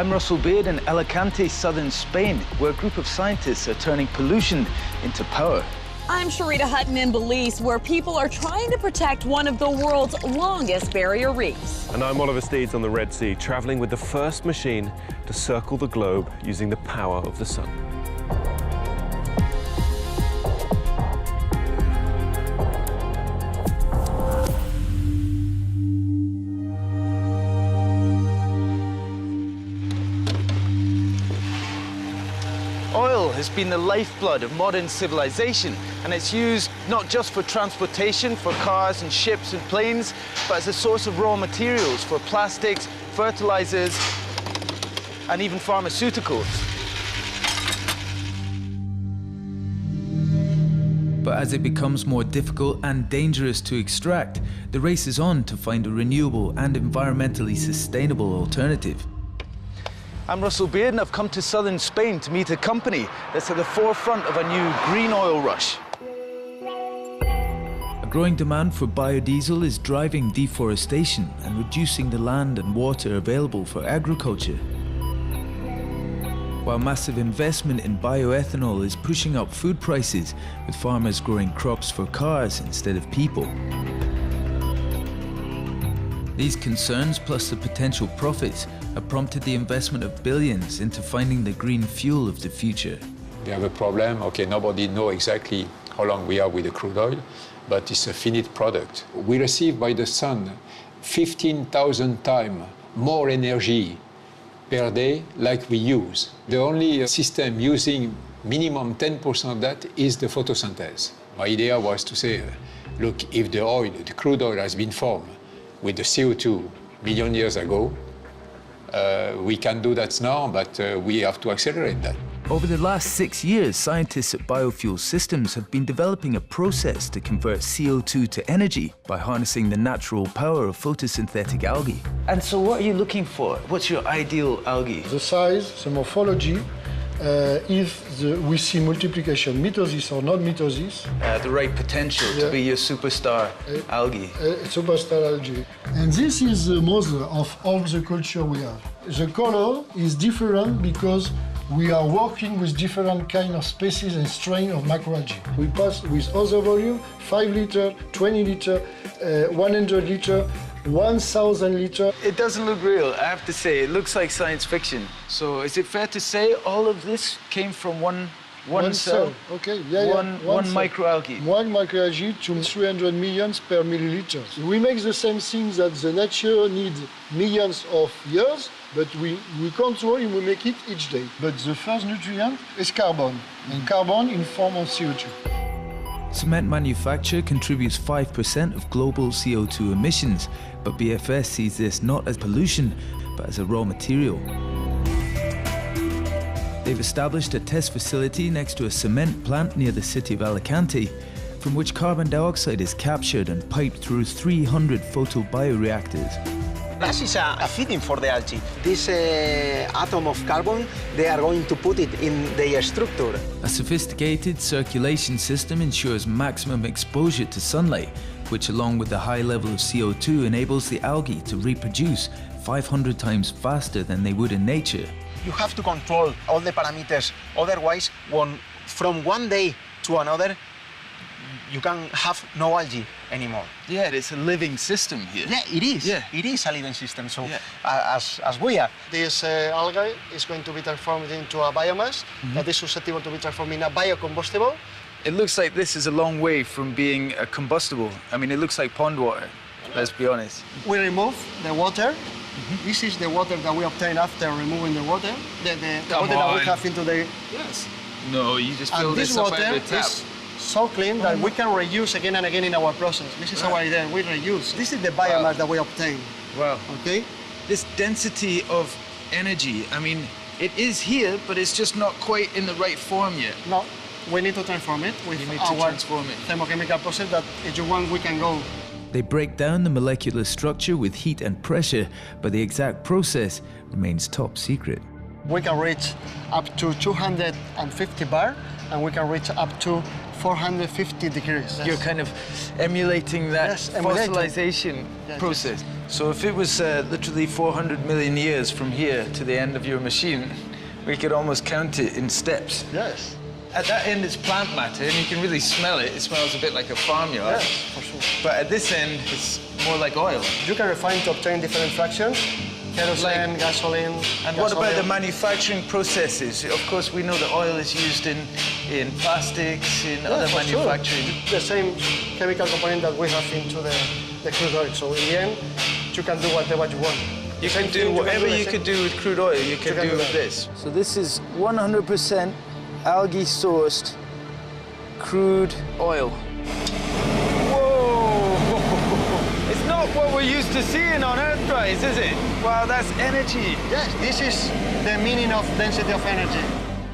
I'm Russell Beard in Alicante, southern Spain, where a group of scientists are turning pollution into power. I'm Sharita Hutton in Belize, where people are trying to protect one of the world's longest barrier reefs. And I'm Oliver Steeds on the Red Sea, traveling with the first machine to circle the globe using the power of the sun. Oil has been the lifeblood of modern civilization, and it's used not just for transportation, for cars and ships and planes, but as a source of raw materials for plastics, fertilizers, and even pharmaceuticals. But as it becomes more difficult and dangerous to extract, the race is on to find a renewable and environmentally sustainable alternative. I'm Russell Beard, and I've come to southern Spain to meet a company that's at the forefront of a new green oil rush. A growing demand for biodiesel is driving deforestation and reducing the land and water available for agriculture. While massive investment in bioethanol is pushing up food prices, with farmers growing crops for cars instead of people. These concerns, plus the potential profits, have prompted the investment of billions into finding the green fuel of the future. We have a problem. Okay, nobody knows exactly how long we are with the crude oil, but it's a finite product. We receive by the sun 15,000 times more energy per day like we use. The only system using minimum 10% of that is the photosynthesis. My idea was to say, look, if the oil, the crude oil has been formed with the CO2 million years ago, we can do that now, but we have to accelerate that. Over the last 6 years, scientists at Biofuel Systems have been developing a process to convert CO2 to energy by harnessing the natural power of photosynthetic algae. And so what are you looking for? What's your ideal algae? The size, the morphology, if we see multiplication, mitosis or not mitosis. The right potential to be your superstar algae. Superstar algae. And this is the mother of all the culture we have. The color is different because we are working with different kind of species and strain of macroalgae. We pass with other volume, 5 liter, 20 liter, 100 liter, 1,000 liter. It doesn't look real, I have to say. It looks like science fiction. So is it fair to say all of this came from one cell? Okay, one microalgae. One microalgae to 300 millions per milliliter. We make the same thing that the nature needs millions of years, but we control and we make it each day. But the first nutrient is carbon, and carbon in form of CO2. Cement manufacture contributes 5% of global CO2 emissions, but BFS sees this not as pollution, but as a raw material. They've established a test facility next to a cement plant near the city of Alicante, from which carbon dioxide is captured and piped through 300 photobioreactors. This is a feeding for the algae. This atom of carbon, they are going to put it in their structure. A sophisticated circulation system ensures maximum exposure to sunlight, which along with the high level of CO2 enables the algae to reproduce 500 times faster than they would in nature. You have to control all the parameters, otherwise from one day to another, you can have no algae anymore. Yeah, it's a living system here. Yeah, it is. Yeah. It is a living system, so as we are. This algae is going to be transformed into a biomass that is susceptible to be transformed in a biocombustible. It looks like this is a long way from being a combustible. I mean, it looks like pond water, let's be honest. We remove the water. This is the water that we obtain after removing the water. The water that we have into the... Yes. No, you just fill this this up water out of the tap. is so clean that we can reuse again and again in our process. This is our idea, we reuse. This is the biomass that we obtain. Wow. Okay? This density of energy, I mean, it is here, but it's just not quite in the right form yet. No, we need to transform it with our thermochemical process that if you want, we can go. They break down the molecular structure with heat and pressure, but the exact process remains top secret. We can reach up to 250 bar, and we can reach up to 450 degrees. You're kind of emulating that fossilization process. So if it was literally 400 million years from here to the end of your machine, we could almost count it in steps. Yes. At that end, it's plant matter, and you can really smell it. It smells a bit like a farmyard. Yes, for sure. But at this end, it's more like oil. You can refine to obtain different fractions. Kerosene, gasoline. And what about the manufacturing processes? Of course, we know that oil is used in plastics, in other manufacturing. Sure. The same chemical component that we have into the crude oil. So in the end, you can do whatever you want. You can do whatever you could do with crude oil, you can do with this. So this is 100% algae-sourced crude oil. It's not what we're used to seeing on Earthrise, is it? Wow, that's energy. Yes, this is the meaning of density of energy.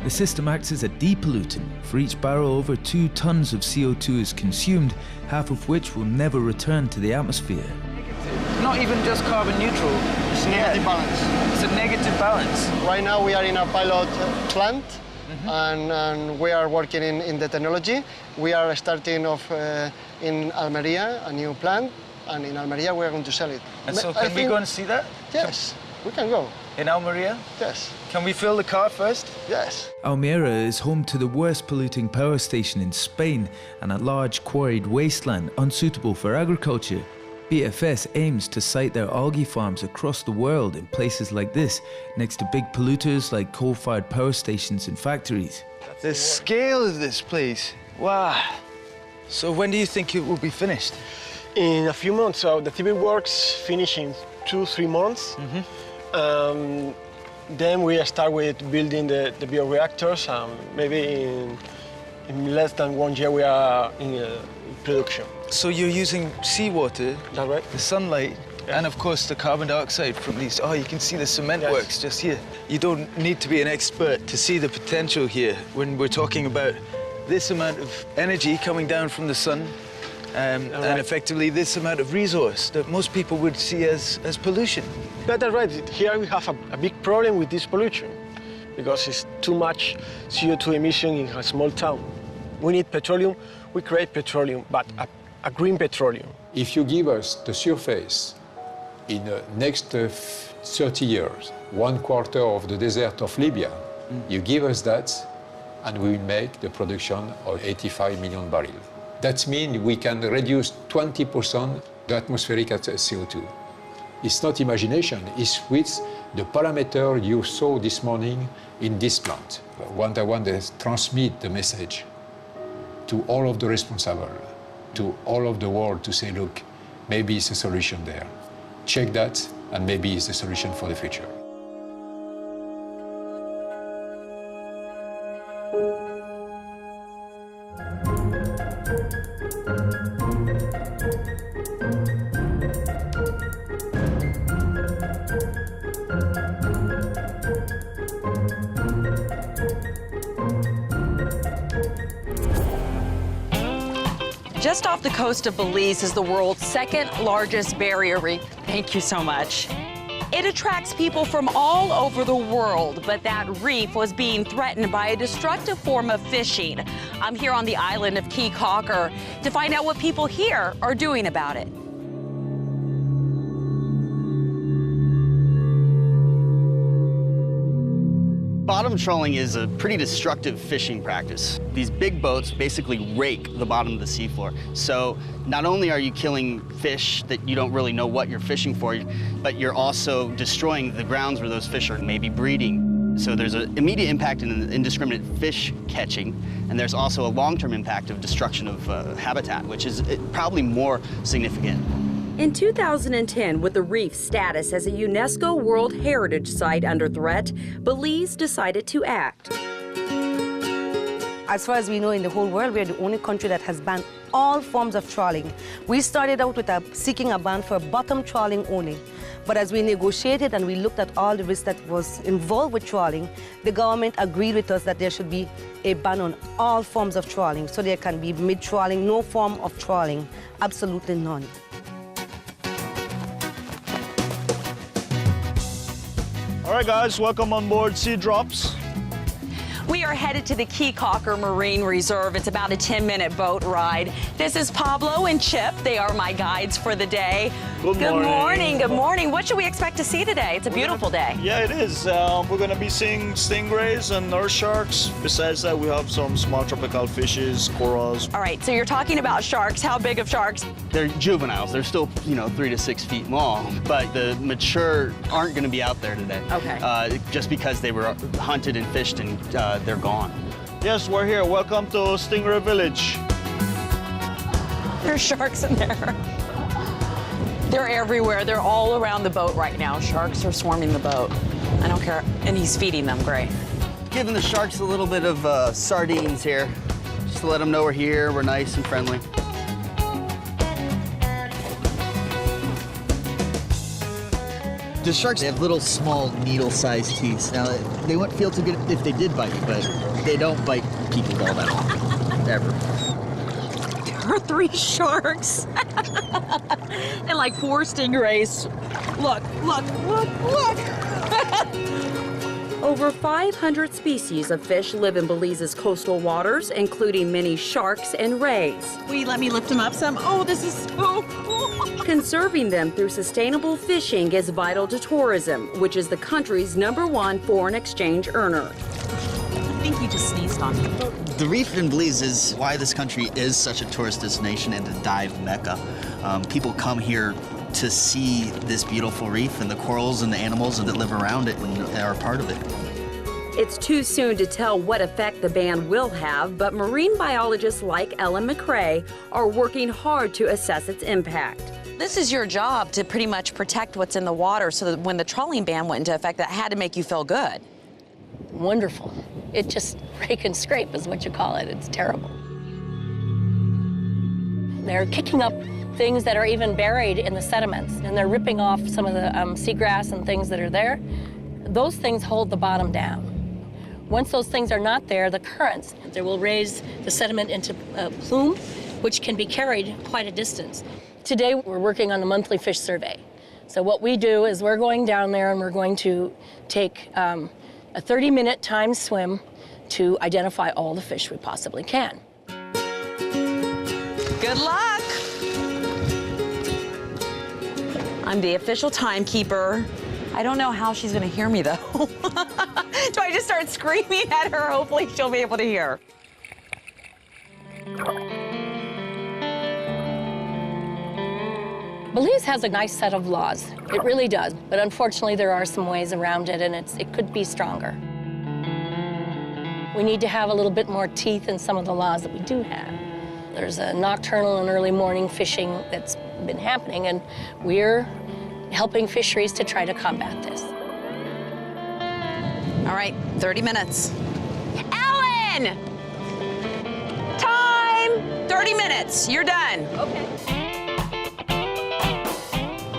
The system acts as a depollutant. For each barrel over 2 tons of CO2 is consumed, half of which will never return to the atmosphere. Not even just carbon neutral. It's a negative balance. It's a negative balance. Right now we are in a pilot plant, and we are working in the technology. We are starting off in Almeria, a new plant, and in Almeria we are going to sell it. And so can we go and see that? Yes, we can go. In Almeria? Yes. Can we fill the car first? Yes. Almeria is home to the worst polluting power station in Spain and a large quarried wasteland unsuitable for agriculture. BFS aims to site their algae farms across the world in places like this, next to big polluters like coal-fired power stations and factories. The scale of this place, wow. So when do you think it will be finished? In a few months. So the civil works finish in 2-3 months. Then we start with building the bioreactors. Maybe in less than 1 year we are in production. So you're using seawater, Is that right? the sunlight, and of course the carbon dioxide from these. Oh, you can see the cement works just here. You don't need to be an expert to see the potential here when we're talking about this amount of energy coming down from the sun, and effectively this amount of resource that most people would see as pollution. That's right. Here we have a big problem with this pollution because it's too much CO2 emission in a small town. We need petroleum, we create petroleum, but a green petroleum. If you give us the surface in the next 30 years, 1/4 of the desert of Libya, you give us that, and we will make the production of 85 million barrels. That means we can reduce 20% the atmospheric CO2. It's not imagination, it's with the parameter you saw this morning in this plant. I want to transmit the message to all of the responsible, to all of the world, to say, look, maybe it's a solution there. Check that, and maybe it's the solution for the future. Just off the coast of Belize is the world's 2nd largest barrier reef. Thank you so much. It attracts people from all over the world, but that reef was being threatened by a destructive form of fishing. I'm here on the island of Key Cocker to find out what people here are doing about it. Bottom trawling is a pretty destructive fishing practice. These big boats basically rake the bottom of the seafloor. So not only are you killing fish that you don't really know what you're fishing for, but you're also destroying the grounds where those fish are maybe breeding. So there's an immediate impact in indiscriminate fish catching, and there's also a long-term impact of destruction of habitat, which is probably more significant. In 2010, with the reef status as a UNESCO World Heritage Site under threat, Belize decided to act. As far as we know, in the whole world, we're the only country that has banned all forms of trawling. We started out with seeking a ban for bottom trawling only. But as we negotiated and we looked at all the risks that was involved with trawling, the government agreed with us that there should be a ban on all forms of trawling. So there can be mid-trawling, no form of trawling, absolutely none. All right, guys, welcome on board Sea Drops. We are headed to the Keycocker Marine Reserve. It's about a 10-minute boat ride. This is Pablo and Chip. They are my guides for the day. Good morning. Good morning. What should we expect to see today? It's a beautiful day. Yeah, it is. We're going to be seeing stingrays and nurse sharks. Besides that, we have some small tropical fishes, corals. All right, so you're talking about sharks. How big of sharks? They're juveniles. They're still, 3 to 6 feet long, but the mature aren't going to be out there today. Okay. Just because they were hunted and fished and they're gone. Yes, we're here. Welcome to Stingray Village. There's sharks in there. They're everywhere. They're all around the boat right now. Sharks are swarming the boat. I don't care. And he's feeding them. Great. Giving the sharks a little bit of sardines here, just to let them know we're here, we're nice and friendly. The sharks, they have little, small, needle-sized teeth. Now, they wouldn't feel too good if they did bite you, but they don't bite people all that often, ever. There are 3 sharks and like 4 stingrays. Look. Over 500 species of fish live in Belize's coastal waters, including many sharks and rays. Will you let me lift them up some? Oh, this is so cool. Conserving them through sustainable fishing is vital to tourism, which is the country's #1 foreign exchange earner. I think you just sneezed on me. The reef in Belize is why this country is such a tourist destination and a dive mecca. People come here to see this beautiful reef and the corals and the animals that live around it and are part of it. It's too soon to tell what effect the ban will have, but marine biologists like Ellen McRae are working hard to assess its impact. This is your job to pretty much protect what's in the water, so that when the trawling ban went into effect, that had to make you feel good. Wonderful. It just rake and scrape is what you call it. It's terrible. They're kicking up things that are even buried in the sediments, and they're ripping off some of the seagrass and things that are there. Those things hold the bottom down. Once those things are not there, the currents, they will raise the sediment into plume, which can be carried quite a distance. Today, we're working on the monthly fish survey. So what we do is we're going down there and we're going to take a 30-minute timed swim to identify all the fish we possibly can. Good luck. I'm the official timekeeper. I don't know how she's gonna hear me though. Do I just start screaming at her? Hopefully she'll be able to hear. Belize has a nice set of laws. It really does. But unfortunately, there are some ways around it, and it could be stronger. We need to have a little bit more teeth in some of the laws that we do have. There's a nocturnal and early morning fishing that's been happening, and we're helping fisheries to try to combat this. All right, 30 minutes. Ellen! Time! 30 minutes, you're done. Okay.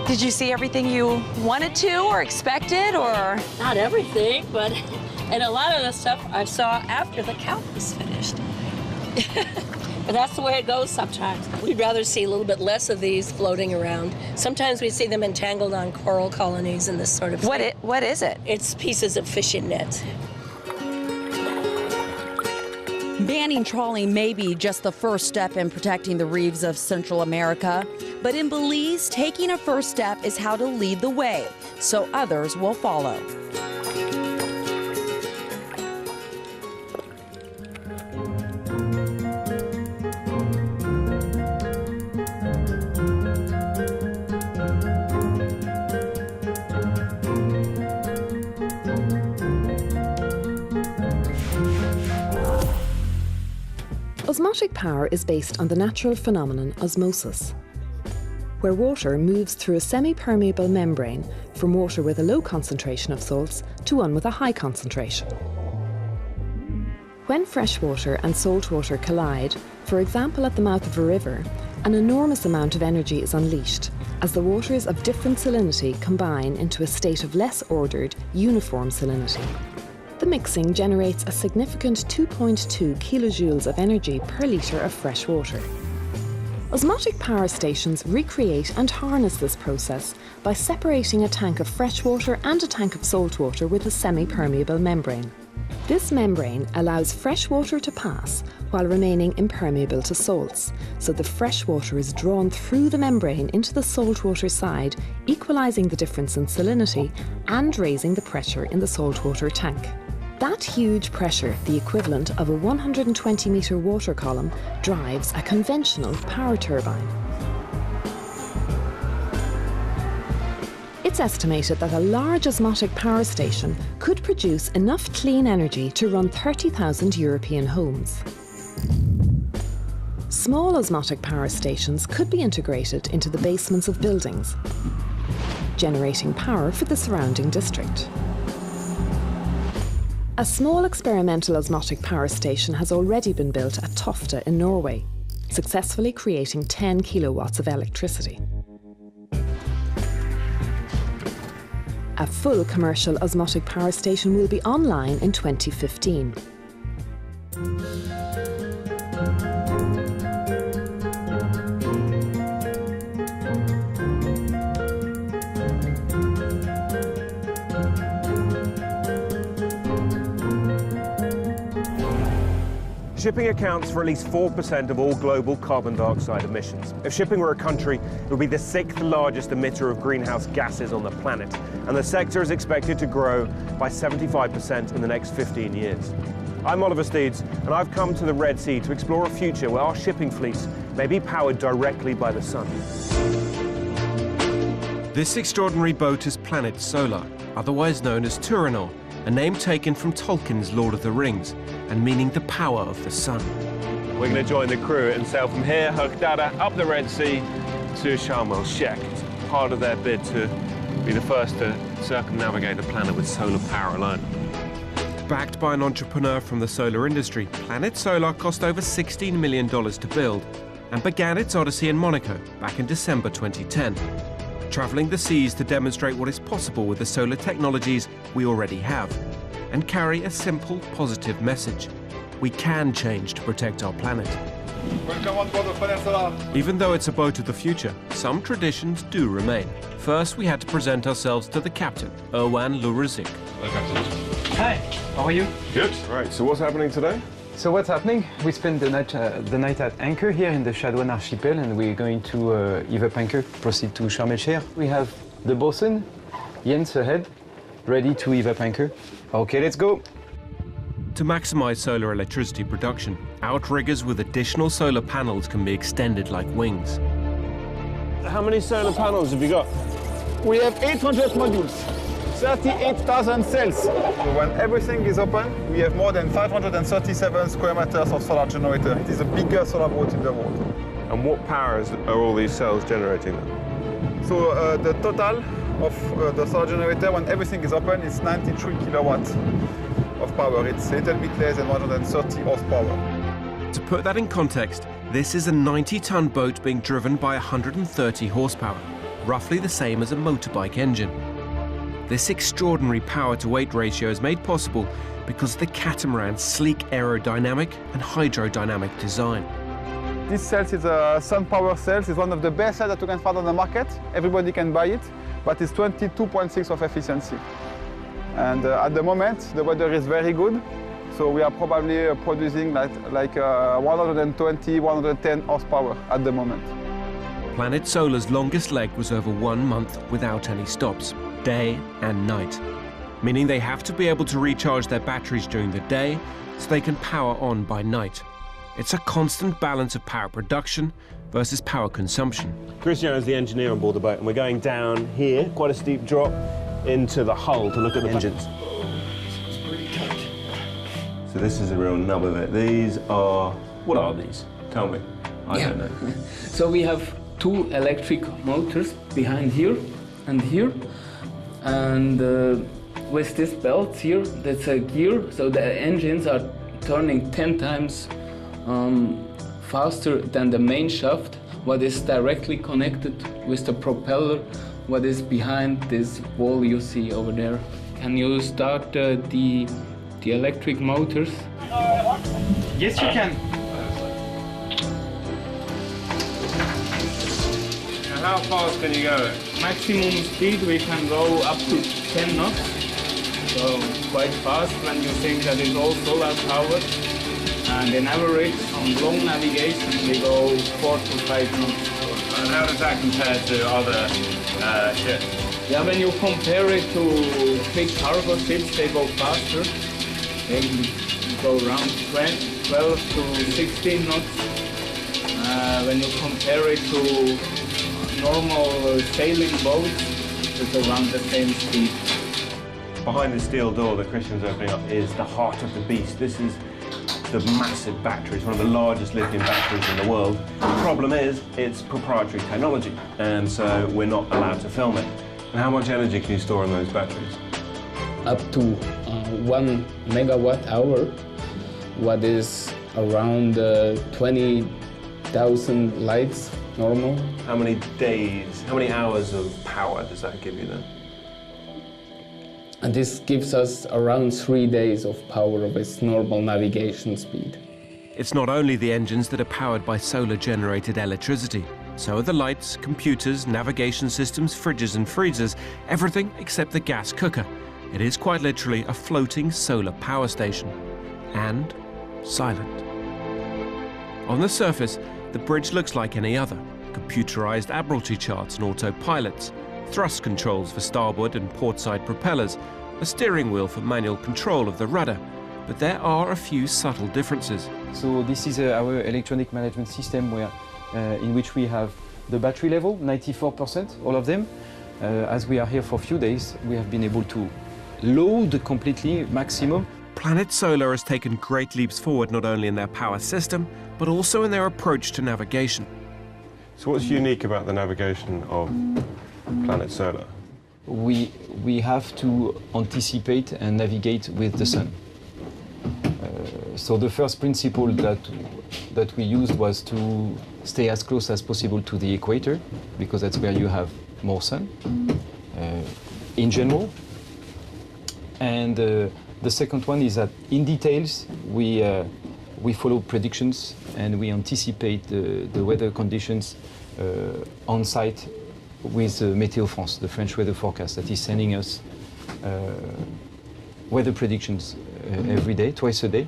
Did you see everything you wanted to or expected, or? Not everything, but and a lot of the stuff I saw after the count was finished. But that's the way it goes sometimes. We'd rather see a little bit less of these floating around. Sometimes we see them entangled on coral colonies and this sort of thing. What is it? It's pieces of fishing nets. Banning trawling may be just the first step in protecting the reefs of Central America, but in Belize, taking a first step is how to lead the way, so others will follow. Osmotic power is based on the natural phenomenon osmosis, where water moves through a semi-permeable membrane from water with a low concentration of salts to one with a high concentration. When freshwater and saltwater collide, for example at the mouth of a river, an enormous amount of energy is unleashed as the waters of different salinity combine into a state of less ordered, uniform salinity. The mixing generates a significant 2.2 kilojoules of energy per litre of fresh water. Osmotic power stations recreate and harness this process by separating a tank of fresh water and a tank of salt water with a semi-permeable membrane. This membrane allows fresh water to pass while remaining impermeable to salts, so the fresh water is drawn through the membrane into the saltwater side, equalising the difference in salinity and raising the pressure in the saltwater tank. That huge pressure, the equivalent of a 120-metre water column, drives a conventional power turbine. It's estimated that a large osmotic power station could produce enough clean energy to run 30,000 European homes. Small osmotic power stations could be integrated into the basements of buildings, generating power for the surrounding district. A small experimental osmotic power station has already been built at Tofte in Norway, successfully creating 10 kilowatts of electricity. A full commercial osmotic power station will be online in 2015. Shipping accounts for at least 4% of all global carbon dioxide emissions. If shipping were a country, it would be the 6th largest emitter of greenhouse gases on the planet, and the sector is expected to grow by 75% in the next 15 years. I'm Oliver Steeds, and I've come to the Red Sea to explore a future where our shipping fleets may be powered directly by the sun. This extraordinary boat is Planet Solar, otherwise known as Tûranor, a name taken from Tolkien's Lord of the Rings, and meaning the power of the sun. We're going to join the crew and sail from here, hectare, up the Red Sea to Sharm el-Sheikh. It's part of their bid to be the first to circumnavigate the planet with solar power alone. Backed by an entrepreneur from the solar industry, Planet Solar cost over $16 million to build and began its odyssey in Monaco back in December 2010. Travelling the seas to demonstrate what is possible with the solar technologies we already have, and carry a simple, positive message. We can change to protect our planet. Welcome on board the Planet Solar. Even though it's a boat of the future, some traditions do remain. First, we had to present ourselves to the captain, Erwan Lurazik. Hi, how are you? Good. Right, so what's happening today? So what's happening? We spent the night at anchor here in the Tûranor archipel, and we're going to heave up anchor, proceed to Sharm el-Sheikh. We have the bosun, Jens ahead, ready to heave up anchor. Okay, let's go. To maximize solar electricity production, outriggers with additional solar panels can be extended like wings. How many solar panels have you got? We have 800 modules, 38,000 cells. So when everything is open, we have more than 537 square meters of solar generator. It is the biggest solar boat in the world. And what powers are all these cells generating then? So the total of the solar generator, when everything is open, is 93 kilowatts of power. It's a little bit less than 130 horsepower. To put that in context, this is a 90-ton boat being driven by 130 horsepower, roughly the same as a motorbike engine. This extraordinary power-to-weight ratio is made possible because of the catamaran's sleek aerodynamic and hydrodynamic design. This cell is a sun power cell. It's one of the best cells that you can find on the market. Everybody can buy it, but it's 22.6 of efficiency. And at the moment, the weather is very good, so we are probably producing like 120, 110 horsepower at the moment. Planet Solar's longest leg was over 1 month without any stops, day and night, meaning they have to be able to recharge their batteries during the day so they can power on by night. It's a constant balance of power production versus power consumption. Cristiano is the engineer on board the boat, and we're going down here, quite a steep drop, into the hull to look at the engines. So this is a real nub of it. These are, what are these? Tell me. I don't know. So we have 2 electric motors behind here and here. And with this belt here, that's a gear, so the engines are turning 10 times faster than the main shaft, what is directly connected with the propeller, what is behind this wall you see over there. Can you start the electric motors? Yes, you can. How fast can you go? Maximum speed we can go up to 10 knots. so quite fast when you think that it's all solar powered. And in average, on long navigation, we go 4 to 5 knots. And how does that compare to other ships? Yeah, when you compare it to big cargo ships, they go faster. They go around 12 to 16 knots. When you compare it to normal sailing boats, it's around the same speed. Behind the steel door that Christian's opening up is the heart of the beast. This is the massive battery. It's one of the largest lithium batteries in the world. The problem is it's proprietary technology, and so we're not allowed to film it. And how much energy can you store in those batteries? Up to 1 megawatt hour, what is around 20,000 lights normal. How many days, how many hours of power does that give you then? And this gives us around 3 days of power of its normal navigation speed. It's not only the engines that are powered by solar-generated electricity. So are the lights, computers, navigation systems, fridges and freezers, everything except the gas cooker. It is quite literally a floating solar power station. And silent. On the surface, the bridge looks like any other. Computerized admiralty charts and autopilots, thrust controls for starboard and portside propellers, a steering wheel for manual control of the rudder. But there are a few subtle differences. So this is our electronic management system where, in which we have the battery level, 94%, all of them. As we are here for a few days, we have been able to load completely, maximum. Planet Solar has taken great leaps forward not only in their power system, but also in their approach to navigation. So what's unique about the navigation of Planet Solar? We have to anticipate and navigate with the sun. So the first principle that we used was to stay as close as possible to the equator, because that's where you have more sun, in general. And the second one is that in details, we follow predictions and we anticipate the weather conditions on site with Météo France, the French weather forecast, that is sending us weather predictions every day, twice a day.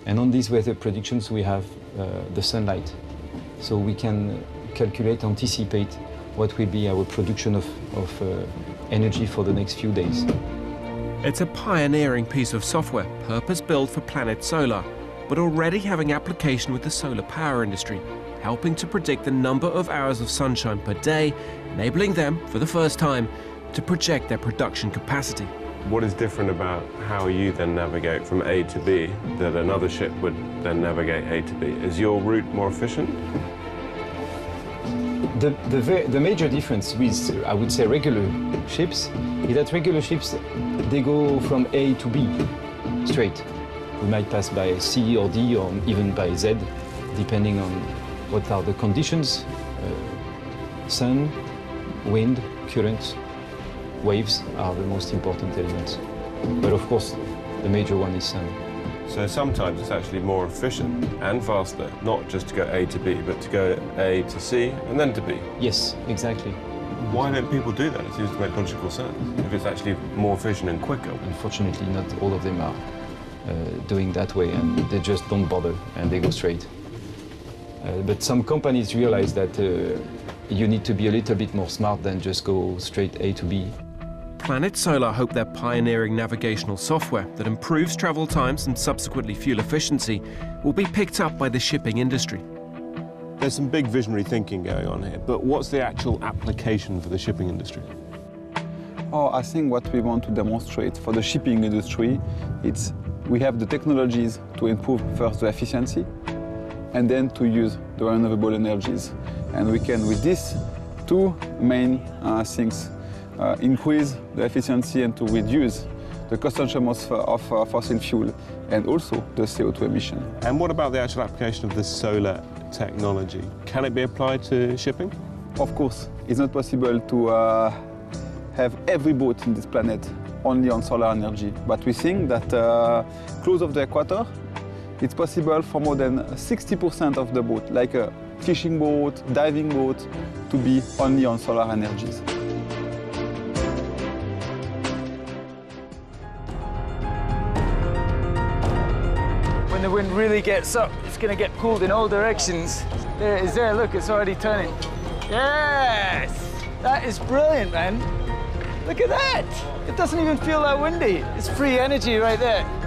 And on these weather predictions, we have the sunlight. So we can calculate, anticipate what will be our production of energy for the next few days. It's a pioneering piece of software, purpose-built for Planet Solar, but already having application with the solar power industry, helping to predict the number of hours of sunshine per day, enabling them, for the first time, to project their production capacity. What is different about how you then navigate from A to B that another ship would then navigate A to B? Is your route more efficient? The major difference with, I would say, regular ships is that regular ships, they go from A to B straight. We might pass by C or D or even by Z, depending on what are the conditions, sun, wind, current, waves are the most important elements. But of course, the major one is sun. So sometimes it's actually more efficient and faster, not just to go A to B, but to go A to C and then to B. Yes, exactly. Why don't people do that? It seems to make logical sense, if it's actually more efficient and quicker. Unfortunately, not all of them are doing that way, and they just don't bother, and they go straight. But some companies realize that you need to be a little bit more smart than just go straight A to B. Planet Solar hope their pioneering navigational software that improves travel times and subsequently fuel efficiency will be picked up by the shipping industry. There's some big visionary thinking going on here, but what's the actual application for the shipping industry? Oh, I think what we want to demonstrate for the shipping industry, it's we have the technologies to improve first the efficiency and then to use the renewable energies. And we can, with these two main things, increase the efficiency and to reduce the consumption of fossil fuel and also the CO2 emission. And what about the actual application of the solar technology? Can it be applied to shipping? Of course. It's not possible to have every boat in this planet only on solar energy, but we think that close of the equator, it's possible for more than 60% of the boat, like a fishing boat, diving boat, to be only on solar energies. the wind really gets up, it's going to get pulled in all directions. There it is there, look, it's already turning. Yes! That is brilliant, man. Look at that! It doesn't even feel that windy. It's free energy right there.